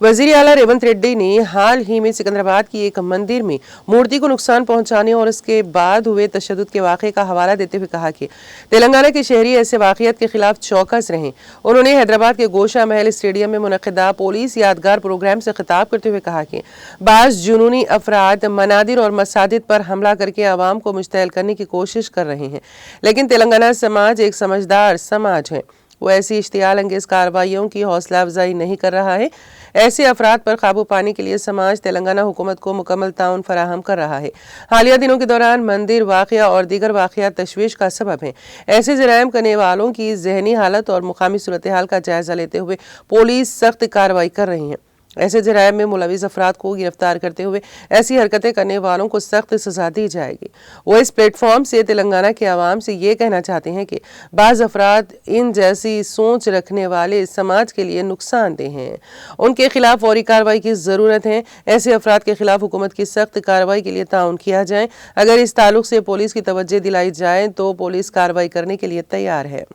वजीर आला रेवंत रेड्डी ने हाल ही में सिकंदराबाद की एक मंदिर में मूर्ति को नुकसान पहुंचाने और उसके बाद हुए तशद्दुद के वाक़े का हवाला देते हुए कहा कि तेलंगाना के शहरी ऐसे वाक़ियात के खिलाफ चौकस रहें। उन्होंने हैदराबाद के गोशा महल स्टेडियम में मुनक़िदा पुलिस यादगार प्रोग्राम से खिताब करते हुए कहा कि बाज़ जुनूनी अफराद मनादिर और मसाजिद पर हमला करके आवाम को मुश्तइल करने की कोशिश कर रहे हैं, लेकिन तेलंगाना समाज एक समझदार समाज है। वो ऐसी इश्तियाल अंगेज कार्रवाइयों की हौसला अफजाई नहीं कर रहा है। ऐसे अफराद पर काबू पाने के लिए समाज तेलंगाना हुकूमत को मुकम्मल ताउन फराहम कर रहा है। हालिया दिनों के दौरान मंदिर वाक़या और दीगर वाक़यात तशवीश का सबब हैं। ऐसे जराइम करने वालों की जहनी हालत और मुकामी सूरत हाल का जायजा लेते हुए पुलिस सख्त कार्रवाई कर रही है। ऐसे जराइम में मुलविस अफराद को गिरफ्तार करते हुए ऐसी हरकतें करने वालों को सख्त सजा दी जाएगी। वो इस प्लेटफॉर्म से तेलंगाना के आवाम से ये कहना चाहते हैं कि बाज़ अफराद इन जैसी सोच रखने वाले समाज के लिए नुकसानदेह हैं। उनके खिलाफ फौरी कार्रवाई की ज़रूरत है। ऐसे अफराद के खिलाफ हुकूमत की सख्त कार्रवाई के लिए ताउन किया जाए। अगर इस ताल्लुक से पुलिस की तवज्जो दिलाई जाए तो पुलिस कार्रवाई करने के लिए तैयार है।